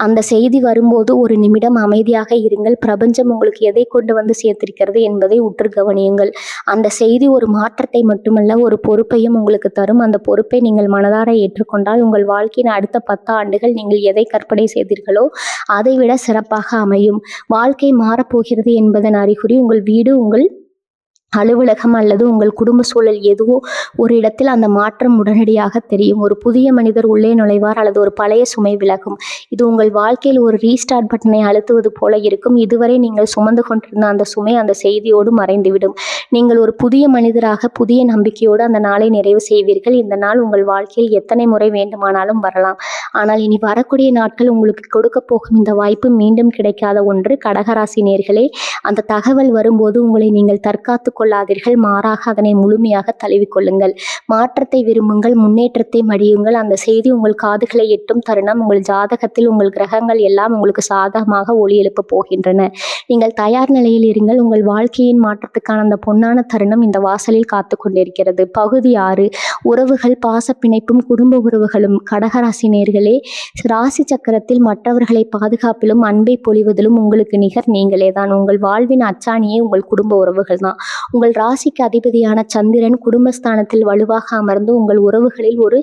அந்த செய்தி வரும்போது ஒரு நிமிடம் அமைதியாக இருங்கள். பிரபஞ்சம் உங்களுக்கு எதை கொண்டு வந்து சேர்த்திருக்கிறது என்பதை உற்று கவனியுங்கள். அந்த செய்தி ஒரு மாற்றத்தை மட்டுமல்ல, ஒரு பொறுப்பையும் உங்களுக்கு தரும். அந்த பொறுப்பை நீங்கள் மனதார ஏற்றுக்கொண்டால் உங்கள் வாழ்க்கையின் அடுத்த 10 ஆண்டுகள் நீங்கள் எதை கற்பனை செய்தீர்களோ அதை விட சிறப்பாக அமையும். வாழ்க்கை மாறப்போகிறது என்பதன் அறிகுறி உங்கள் வீடு, உங்கள் அலுவலகம் அல்லது உங்கள் குடும்ப சூழல் எதுவோ ஒரு இடத்தில் அந்த மாற்றம் உடனடியாக தெரியும். ஒரு புதிய மனிதர் உள்ளே நுழைவார் அல்லது ஒரு பழைய சுமை விலகும். இது உங்கள் வாழ்க்கையில் ஒரு ரீஸ்டார்ட் பட்டனை அழுத்துவது போல இருக்கும். இதுவரை நீங்கள் சுமந்து கொண்டிருந்த அந்த சுமை அந்த செய்தியோடு மறைந்துவிடும். நீங்கள் ஒரு புதிய மனிதராக புதிய நம்பிக்கையோடு அந்த நாளை நிறைவு செய்வீர்கள். இந்த நாள் உங்கள் வாழ்க்கையில் எத்தனை முறை வேண்டுமானாலும் வரலாம். ஆனால் இனி வரக்கூடிய நாட்கள் உங்களுக்கு கொடுக்க போகும் இந்த வாய்ப்பு மீண்டும் கிடைக்காத ஒன்று. கடகராசி நேயர்களே, அந்த தகவல் வரும்போது உங்களை நீங்கள் தற்காத்து கொள்ளாதீர்கள். மாறாக அதனை முழுமையாக தழுவிக்கொள்ளுங்கள். மாற்றத்தை விரும்புங்கள், முன்னேற்றத்தை மடியுங்கள். அந்த செய்தி உங்கள் காதுகளை எட்டும் தருணம் உங்கள் ஜாதகத்தில் உங்கள் கிரகங்கள் எல்லாம் உங்களுக்கு சாதகமாக ஒளி எழுப்ப போகின்றன. நீங்கள் தயார் நிலையில் இருங்கள். உங்கள் வாழ்க்கையின் மாற்றத்துக்கான அந்த பொன்னான தருணம் இந்த வாசலில் காத்து கொண்டிருக்கிறது. பகுதி 6 உறவுகள், பாச பிணைப்பும் குடும்ப உறவுகளும். கடகராசி நேயர்களே, ராசி சக்கரத்தில் மற்றவர்களை பாதுகாப்பிலும் அன்பை பொழிவதிலும் உங்களுக்கு நிகர் நீங்களே தான். உங்கள் வாழ்வின் அச்சாணியே உங்கள் குடும்ப உறவுகள் தான். உங்கள் ராசிக்கு அதிபதியான சந்திரன் குடும்பஸ்தானத்தில் வலுவாக அமர்ந்து உங்கள் உறவுகளில் ஒரு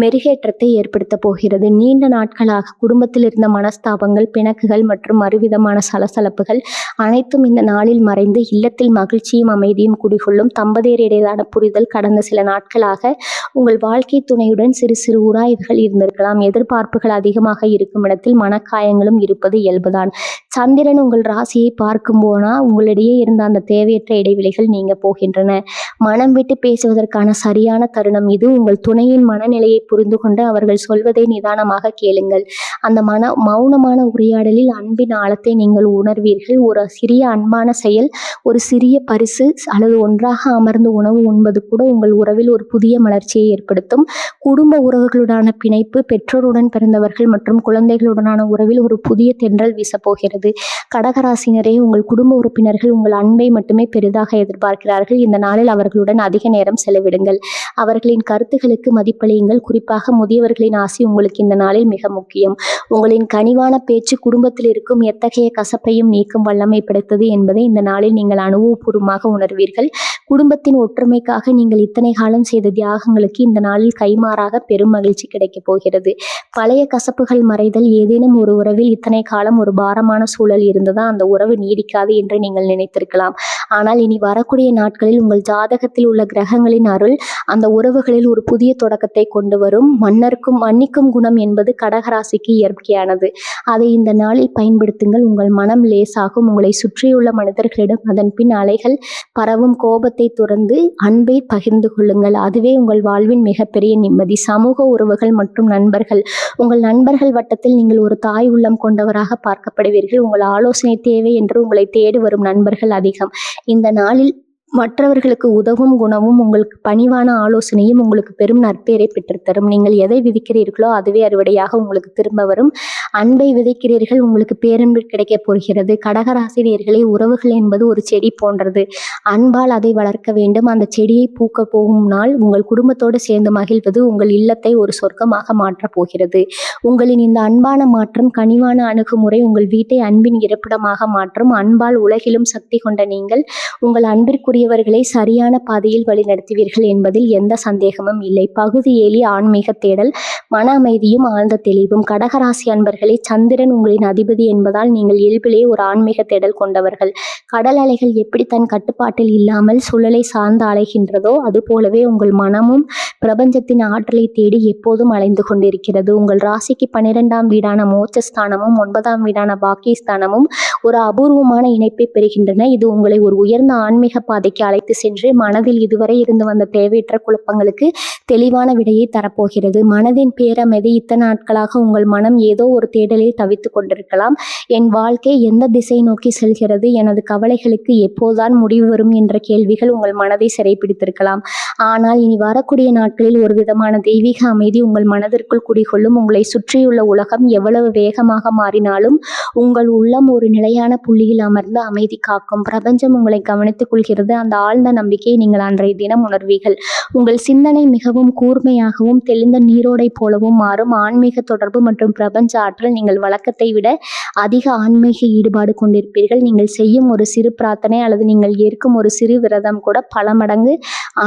மெருகேற்றத்தை ஏற்படுத்த போகிறது. நீண்ட நாட்களாக குடும்பத்தில் இருந்த மனஸ்தாபங்கள், பிணக்குகள் மற்றும் மறுவிதமான சலசலப்புகள் அனைத்தும் இந்த நாளில் மறைந்து இல்லத்தில் மகிழ்ச்சியும் அமைதியும் குடிகொள்ளும். தம்பதியர் இடையிலான புரிதல் கடந்த சில நாட்களாக உங்கள் வாழ்க்கை துணையுடன் சிறு சிறு உராய்வுகள் இருந்திருக்கலாம். எதிர்பார்ப்புகள் அதிகமாக இருக்கும் இடத்தில் மனக்காயங்களும் இருப்பது இயல்புதான். சந்திரன் உங்கள் ராசியை பார்க்கும் போனா உங்களிடையே இருந்த அந்த தேவையற்ற இடைவெளிகள் நீங்க போகின்றன. மனம் விட்டு பேசுவதற்கான சரியான தருணம் இது. உங்கள் துணையின் மனநிலையை புரிந்து கொண்டு அவர்கள் சொல்வதை நிதானமாக கேளுங்கள். அந்த மௌனமான உரையாடலில் அன்பின் ஆழத்தை நீங்கள் உணர்வீர்கள். ஒரு சிறிய அன்பான செயல், ஒரு சிறிய பரிசு அல்லது ஒன்றாக அமர்ந்து உணவு உண்பது கூட உங்கள் உறவில் ஒரு புதிய மலர்ச்சியை ஏற்படுத்தும். குடும்ப உறவுகளுடான பிணைப்பு, பெற்றோருடன் பிறந்தவர்கள் மற்றும் குழந்தைகளுடனான உறவில் ஒரு புதிய தென்றல் வீசப்போகிறது. கடகராசினரே, உங்கள் குடும்ப உறுப்பினர்கள் உங்கள் அன்பை மட்டுமே பெரிதாக எதிர்பார்க்கிறார்கள். இந்த நாளில் அவர்களுடன் அதிக நேரம் செலவிடுங்கள். அவர்களின் கருத்துக்களுக்கு மதிப்பளியுங்கள். குறிப்பாக முதியவர்களின் ஆசி உங்களுக்கு இந்த நாளில் மிக முக்கியம். உங்களின் கனிவான பேச்சு குடும்பத்தில் இருக்கும் எத்தகைய கசப்பையும் நீக்கும் வல்லமை படைத்தது என்பதை இந்த நாளில் நீங்கள் அனுபவபூர்வமாக உணர்வீர்கள். குடும்பத்தின் ஒற்றுமைக்காக நீங்கள் இத்தனை காலம் செய்த தியாகங்களுக்கு இந்த நாளில் கைமாறாக பெரும் மகிழ்ச்சி கிடைக்கப் போகிறது. பழைய கசப்புகள் மறைதல். ஏதேனும் ஒரு உறவில் இத்தனை காலம் ஒரு பாரமான சூழல் இருந்ததா அந்த உறவு நீடிக்காது என்று நீங்கள் நினைத்திருக்கலாம். ஆனால் இனி வரக்கூடிய நாட்களில் உங்கள் ஜாதகத்தில் உள்ள கிரகங்களின் அருள் அந்த உறவுகளில் ஒரு புதிய தொடக்கத்தை கொண்டு வரும். மன்னிக்கும் குணம் என்பது கடகராசிக்கு இயற்கையானது. அதை இந்த நாளில் பயன்படுத்துங்கள். உங்கள் மனம் லேசாகும். உங்களை சுற்றியுள்ள மனிதர்களிடம் அதன் பின் அலைகள் பரவும் கோபத்தை துறந்து அன்பை பகிர்ந்து கொள்ளுங்கள். அதுவே உங்கள் வாழ்வின் மிகப்பெரிய நிம்மதி. சமூக உறவுகள் மற்றும் நண்பர்கள். உங்கள் நண்பர்கள் வட்டத்தில் நீங்கள் ஒரு தாய் உள்ளம் கொண்டவராக பார்க்கப்படுவீர்கள். உங்கள் ஆலோசனை தேவை என்று உங்களை தேடி வரும் நண்பர்கள் அதிகம். இந்த நாளில் மற்றவர்களுக்கு உதவும் குணமும் உங்களுக்கு பணிவான ஆலோசனையும் உங்களுக்கு பெரும் நற்பெயரை பெற்றுத்தரும். நீங்கள் எதை விதிக்கிறீர்களோ அதுவே அறுவடையாக உங்களுக்கு திரும்ப வரும். அன்பை விதைக்கிறீர்கள், உங்களுக்கு பேரன்பு கிடைக்கப் போகிறது. கடகராசினியர்களே, உறவுகள் என்பது ஒரு செடி போன்றது. அன்பால் அதை வளர்க்க வேண்டும். அந்த செடியை பூக்க போகும் நாள் உங்கள் குடும்பத்தோடு சேர்ந்து மகிழ்வது உங்கள் இல்லத்தை ஒரு சொர்க்கமாக மாற்றப் போகிறது. உங்களின் இந்த அன்பான மாற்றம், கனிவான அணுகுமுறை உங்கள் வீட்டை அன்பின் இருப்பிடமாக மாற்றும். அன்பால் உலகிலும் சக்தி கொண்ட நீங்கள் உங்கள் அன்பிற்குரியவர்களை சரியான பாதையில் வழிநடத்துவீர்கள் என்பதில் எந்த சந்தேகமும் இல்லை. பகுதி 7 ஆன்மீக தேடல். மன அமைதியும் ஆழ்ந்த தெளிவும். கடகராசி அன்பர்களே, சந்திரன் உங்களின் அதிபதி என்பதால் நீங்கள் இயல்பிலேயே ஒரு ஆன்மீக தேடல் கொண்டவர்கள். கடல் அலைகள் எப்படி தன் கட்டுப்பாட்டில் இல்லாமல் சூழலை சார்ந்து அலைகின்றதோ அதுபோலவே உங்கள் மனமும் பிரபஞ்சத்தின் ஆற்றலை தேடி எப்போதும் அலைந்து கொண்டிருக்கிறது. உங்கள் ராசிக்கு 12ஆம் வீடான மோட்சஸ்தானமும் 9ஆம் வீடான பாக்கியஸ்தானமும் ஒரு அபூர்வமான இணைப்பை பெறுகின்றன. இது உங்களை ஒரு உயர்ந்த ஆன்மீக பாதைக்கு அழைத்து சென்று மனதில் இதுவரை இருந்து வந்த தேவையற்ற குழப்பங்களுக்கு தெளிவான விடையை தரப்போகிறது. மனதின் பேரமைதி. இத்தனை நாட்களாக உங்கள் மனம் ஏதோ ஒரு தேடலில் தவித்துக் கொண்டிருக்கலாம். என் வாழ்க்கை எந்த திசை நோக்கி செல்கிறது, எனது கவலைகளுக்கு எப்போதுதான் முடிவு வரும் என்ற கேள்விகள் உங்கள் மனதை சிறைப்பிடித்திருக்கலாம். ஆனால் இனி வரக்கூடிய நாட்களில் ஒரு விதமான தெய்வீக அமைதி உங்கள் மனதிற்குள் குடிகொள்ளும். உங்களை சுற்றியுள்ள உலகம் எவ்வளவு வேகமாக மாறினாலும் உங்கள் உள்ளம் ஒரு நிலையான புள்ளியில் அமர்ந்து அமைதி காக்கும். பிரபஞ்சம் உங்களை கவனித்துக் கொள்கிறது. அந்த ஆழ்ந்த நம்பிக்கையை நீங்கள் அன்றைய தினம் உணர்வீர்கள். உங்கள் சிந்தனை மிகவும் கூர்மையாகவும் தெளிந்த நீரோடை போலவும் மாறும். ஆன்மீக தொடர்பு மற்றும் பிரபஞ்ச ஆற்றல். நீங்கள் வழக்கத்தை விட அதிக ஆன்மீக ஈடுபாடு கொண்டிருப்பீர்கள். நீங்கள் செய்யும் ஒரு சிறு பிரார்த்தனை அல்லது நீங்கள் ஏற்கும் ஒரு சிறு விரதம் கூட பல மடங்கு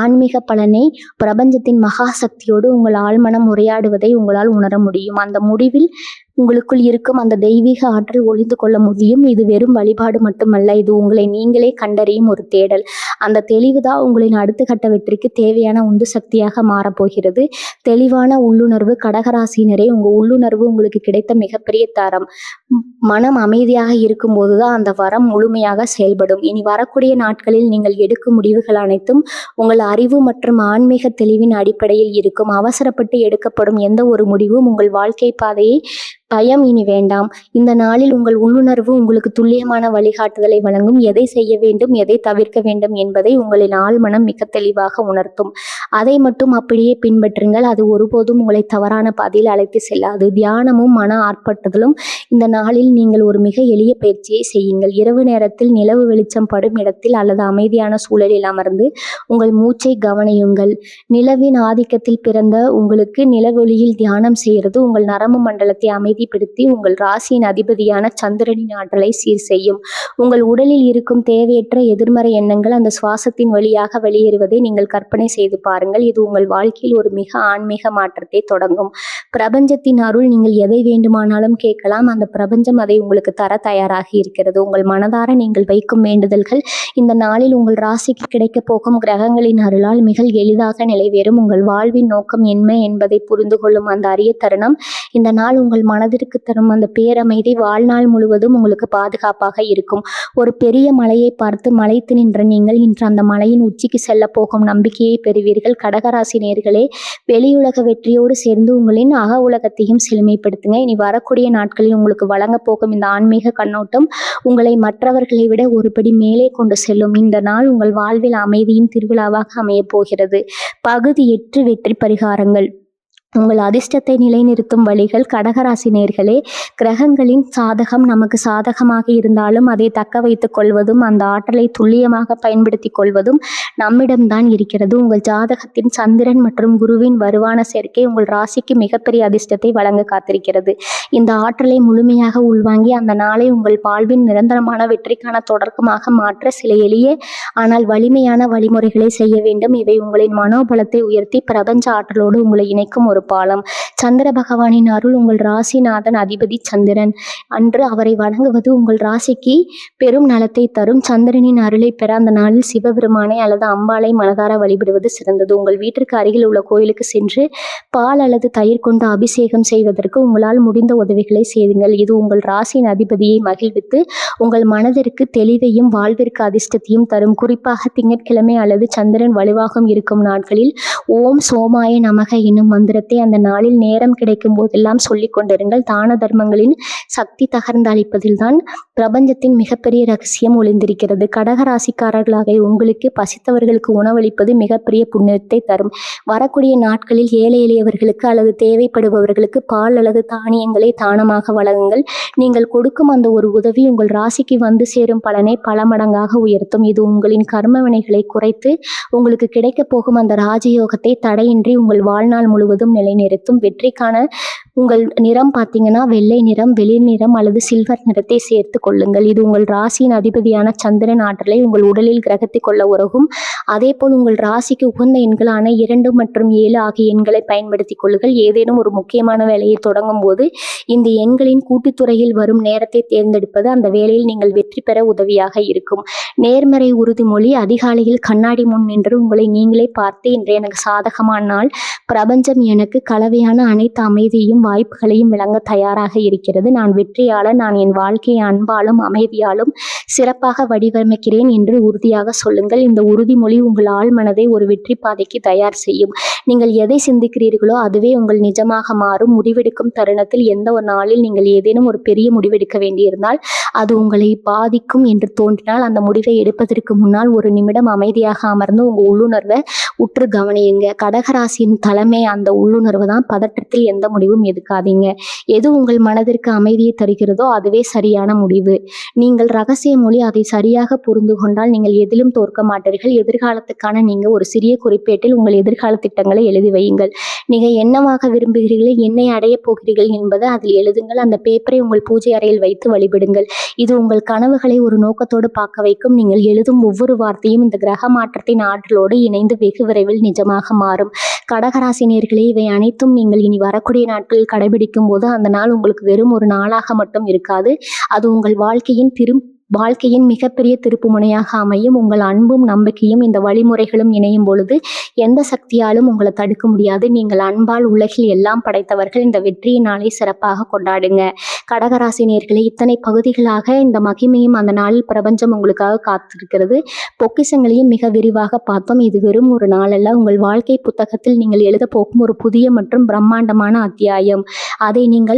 ஆன்மீக பலனை பிரபஞ்சத்தின் மகா சக்தியோடு உங்கள் ஆழ்மனம் உரையாடுவதை உங்களால் உணர முடியும். அந்த முடிவில் உங்களுக்குள் இருக்கும் அந்த தெய்வீக ஆற்றல் ஒளிந்து கொள்ள முடியும். இது வெறும் வழிபாடு மட்டுமல்ல, இது உங்களை நீங்களே கண்டறியும் ஒரு தேடல். அந்த தெளிவுதான் உங்களின் அடுத்த கட்ட வெற்றிக்கு தேவையான உந்து சக்தியாக மாறப்போகிறது. தெளிவான உள்ளுணர்வு. கடகராசினரே, உங்கள் உள்ளுணர்வு உங்களுக்கு கிடைத்த மிகப்பெரிய தரம். மனம் அமைதியாக இருக்கும் போதுதான் அந்த வரம் முழுமையாக செயல்படும். இனி வரக்கூடிய நாட்களில் நீங்கள் எடுக்கும் முடிவுகள் அனைத்தும் உங்கள் அறிவு மற்றும் ஆன்மீக தெளிவின் அடிப்படையில் இருக்கும். அவசரப்பட்டு எடுக்கப்படும் எந்த ஒரு முடிவும் உங்கள் வாழ்க்கை பாதையை பயம் இனி வேண்டாம். இந்த நாளில் உங்கள் உள்ளுணர்வு உங்களுக்கு துல்லியமான வழிகாட்டுதலை வழங்கும். எதை செய்ய வேண்டும், எதை தவிர்க்க வேண்டும் என்பதை உங்களின் ஆழ்மனம் மிக தெளிவாக உணர்த்தும். அதை மட்டும் அப்படியே பின்பற்றுங்கள். அது ஒருபோதும் உங்களை தவறான பாதையில் அழைத்து செல்லாது. தியானமும் மன ஆர்ப்பாட்டத்திலும் இந்த நாளில் நீங்கள் ஒரு மிக எளிய பயிற்சியை செய்யுங்கள். இரவு நேரத்தில் நிலவு வெளிச்சம் படும் இடத்தில் அல்லது அமைதியான சூழலில் அமர்ந்து உங்கள் மூச்சை கவனியுங்கள். நிலவின் ஆதிக்கத்தில் பிறந்த உங்களுக்கு நிலவொளியில் தியானம் செய்கிறது உங்கள் நரம்பு மண்டலத்தை அமைதிப்படுத்தி உங்கள் ராசியின் அதிபதியான சந்திரனின் ஆற்றலை சீர் செய்யும். உங்கள் உடலில் இருக்கும் தேவையற்ற எதிர்மறை எண்ணங்கள் அந்த சுவாசத்தின் வழியாக வெளியேறுவதை நீங்கள் கற்பனை செய்து பாருங்கள். இது உங்கள் வாழ்க்கையில் ஒரு மிக ஆன்மீக மாற்றத்தை தொடங்கும். பிரபஞ்சத்தின் அருள். நீங்கள் எதை வேண்டுமானாலும் கேட்கலாம். அந்த பிரபஞ்சம் அதை உங்களுக்கு தர தயாராக இருக்கிறது. உங்கள் மனதார நீங்கள் வைக்கும் வேண்டுதல்கள் இந்த நாளில் உங்கள் ராசிக்கு கிடைக்கப் போகும் கிரகங்களின் அருளால் மிக எளிதாக நிறைவேறும். உங்கள் வாழ்வின் நோக்கம் என்ன என்பதை புரிந்து கொள்ளும் அந்த அரிய தருணம் இந்த நாள் உங்கள் மனதை மனதிற்கு தரும் அந்த பேரமைதி வாழ்நாள் முழுவதும் உங்களுக்கு பாதுகாப்பாக இருக்கும். ஒரு பெரிய மலையை பார்த்து மலைத்து நின்ற நீங்கள் இன்று அந்த மலையின் உச்சிக்கு செல்ல போகும் நம்பிக்கையை பெறுவீர்கள். கடகராசி நேயர்களே, வெளியுலக வெற்றியோடு சேர்ந்து உங்களின் அக உலகத்தையும் செழுமைப்படுத்துங்க. இனி வரக்கூடிய நாட்களில் உங்களுக்கு வழங்க போகும் இந்த ஆன்மீக கண்ணோட்டம் உங்களை மற்றவர்களை விட ஒருபடி மேலே கொண்டு செல்லும். இந்த நாள் உங்கள் வாழ்வில் அமைதியின் திருவிழாவாக அமையப் போகிறது. பகுதி 8 வெற்றி பரிகாரங்கள். உங்கள் அதிர்ஷ்டத்தை நிலைநிறுத்தும் வழிகள். கடகராசி நேயர்களே, கிரகங்களின் சாதகம் நமக்கு சாதகமாக இருந்தாலும் அதை தக்க வைத்துக் கொள்வதும் அந்த ஆற்றலை துல்லியமாக பயன்படுத்தி கொள்வதும் நம்மிடம்தான் இருக்கிறது. உங்கள் ஜாதகத்தின் சந்திரன் மற்றும் குருவின் வருவான சேர்க்கை உங்கள் ராசிக்கு மிகப்பெரிய அதிர்ஷ்டத்தை வழங்க காத்திருக்கிறது. இந்த ஆற்றலை முழுமையாக உள்வாங்கி அந்த நாளை உங்கள் வாழ்வின் நிரந்தரமான வெற்றிக்கான தொடக்கமாக மாற்ற சில எளிய ஆனால் வலிமையான வழிமுறைகளை செய்ய வேண்டும். இவை உங்களின் மனோபலத்தை உயர்த்தி பிரபஞ்ச ஆற்றலோடு உங்களை இணைக்கும் ஒரு பாலம். சந்திர பகவானின் அருள். உங்கள் ராசிநாதன் அதிபதி சந்திரன். அன்று அவரை வணங்குவது உங்கள் ராசிக்கு பெரும் நலத்தை தரும். சந்திரனின் அருளை பெற அந்த நாளில் சிவபெருமானை அல்லது அம்பாளை மனதார வழிபடுவது சிறந்தது. உங்கள் வீட்டிற்கு அருகில் உள்ள கோயிலுக்கு சென்று பால் அல்லது தயிர் கொண்டு அபிஷேகம் செய்வதற்கு உங்களால் முடிந்த உதவிகளை செய்யுங்கள். இது உங்கள் ராசியின் அதிபதியை மகிழ்வித்து உங்கள் மனதிற்கு தெளிவையும் வாழ்விற்கு அதிர்ஷ்டத்தையும் தரும். குறிப்பாக திங்கட்கிழமை அல்லது சந்திரன் வலுவாகவும் இருக்கும் நாட்களில் ஓம் சோமாய நமக என்னும் மந்திரத்தை அந்த நாளில் நேரம் கிடைக்கும் போதெல்லாம் சொல்லிக் கொண்டிருங்கள். தான தர்மங்களின் சக்தி தகர்ந்து அளிப்பதில்தான் பிரபஞ்சத்தின் மிகப்பெரிய ரகசியம் ஒளிந்திருக்கிறது. கடகராசிக்காரர்களாக உங்களுக்கு பசித்தவர்களுக்கு உணவளிப்பது மிகப்பெரிய புண்ணியத்தை தரும். வரக்கூடிய நாட்களில் ஏழை எளியவர்களுக்கு அல்லது தேவைப்படுபவர்களுக்கு பால் அல்லது தானியங்களை தானமாக வழங்குங்கள். நீங்கள் கொடுக்கும் அந்த ஒரு உதவி உங்கள் ராசிக்கு வந்து சேரும் பலனை பல மடங்காக உயர்த்தும். இது உங்களின் கர்ம வினைகளை குறைத்து உங்களுக்கு கிடைக்கப் போகும் அந்த ராஜயோகத்தை தடையின்றி உங்கள் வாழ்நாள் முழுவதும் நிலைநிறுத்தும். வெற்றிக்கான உங்கள் நிறம் பார்த்தீங்கன்னா வெள்ளை நிறம், வெளிர் நிறம் அல்லது சில்வர் நிறத்தை சேர்த்து கொள்ளுங்கள். இது உங்கள் ராசியின் அதிபதியான சந்திரன் ஆற்றலை உங்கள் உடலில் கிரகத்தை கொள்ள உதவும். அதேபோல் உங்கள் ராசிக்கு உகந்த எண்களான 2 மற்றும் 7 ஆகிய எண்களை பயன்படுத்திக் கொள்ளுங்கள். ஏதேனும் ஒரு முக்கியமான வேலையை தொடங்கும் போது இந்த எண்களின் கூட்டுத்துறையில் வரும் நேரத்தை தேர்ந்தெடுப்பது அந்த வேலையில் நீங்கள் வெற்றி பெற உதவியாக இருக்கும். நேர்மறை உறுதிமொழி. அதிகாலையில் கண்ணாடி முன் நின்று உங்களை நீங்களே பார்த்து, இன்று எனக்கு சாதகமான நாள், பிரபஞ்சம் எனக்கு கலவையான அனைத்து அமைதியையும் வாய்ப்புகளையும் வழங்க தயாராக இருக்கிறது, நான் வெற்றியாளர், நான் என் வாழ்க்கையை அன்பாலும் அமைதியாலும் சிறப்பாக வடிவமைக்கிறேன் என்று உறுதியாக சொல்லுங்கள். இந்த உறுதிமொழி உங்கள் ஆழ் மனதை ஒரு வெற்றி பாதைக்கு தயார் செய்யும். நீங்கள் எதை சிந்திக்கிறீர்களோ அதுவே உங்கள் நிஜமாக மாறும். முடிவெடுக்கும் தருணத்தில் எந்த ஒரு நாளில் நீங்கள் ஏதேனும் ஒரு பெரிய முடிவெடுக்க வேண்டியிருந்தால் அது உங்களை பாதிக்கும் என்று தோன்றினால் அந்த முடிவை எடுப்பதற்கு முன்னால் ஒரு நிமிடம் அமைதியாக அமர்ந்து உங்கள் உள்ளுணர்வை உற்று கவனியுங்க. கடகராசியின் தலைமை அந்த உள்ளுணர்வு தான். பதற்றத்தில் எந்த முடிவும் எடுக்காதீங்க. எது உங்கள் மனதிற்கு அமைதியை தருகிறதோ அதுவே சரியான முடிவு. நீங்கள் ரகசிய மொழி அதை சரியாக புரிந்து கொண்டால் நீங்கள் எதிலும் தோற்க மாட்டீர்கள். எதிர்காலத்துக்கான நீங்கள் ஒரு சிறிய குறிப்பேட்டில் உங்கள் எதிர்கால திட்டங்களை எழுதி வையுங்கள். நீங்கள் என்னவாக விரும்புகிறீர்கள், என்னை அடையப் போகிறீர்கள் என்பதை அதில் எழுதுங்கள். அந்த பேப்பரை உங்கள் பூஜை அறையில் வைத்து வழிபடுங்கள். இது உங்கள் கனவுகளை ஒரு நோக்கத்தோடு பார்க்க வைக்கும். நீங்கள் எழுதும் ஒவ்வொரு வார்த்தையும் இந்த கிரக மாற்றத்தின் ஆற்றலோடு இணைந்து வெகு விரைவில் நிஜமாக மாறும். கடகராசி நேயர்களே, இவை அனைத்தும் நீங்கள் இனி வரக்கூடிய நாட்களில் கடைபிடிக்கும் போது அந்த நாள் உங்களுக்கு வெறும் ஒரு நாளாக மட்டும் இருக்காது. அது உங்கள் வாழ்க்கையின் மிகப்பெரிய திருப்பு முனையாக அமையும். உங்கள் அன்பும் நம்பிக்கையும் இந்த வழிமுறைகளும் இணையும் பொழுது எந்த சக்தியாலும் உங்களை தடுக்க முடியாது. நீங்கள் அன்பால் உலகில் எல்லாம் படைத்தவர்கள். இந்த வெற்றியின் நாளை சிறப்பாக கொண்டாடுங்க. கடகராசி நேயர்களே, இத்தனை பகுதிகளாக இந்த மகிமையும் அந்த நாளில் பிரபஞ்சம் உங்களுக்காக காத்திருக்கிறது. பொக்கிஷங்களையும் மிக விரிவாக பார்த்தோம். இது வெறும் ஒரு நாளல்ல, உங்கள் வாழ்க்கை புத்தகத்தில் நீங்கள் எழுத போகும் ஒரு புதிய மற்றும் பிரம்மாண்டமான அத்தியாயம். அதை நீங்கள்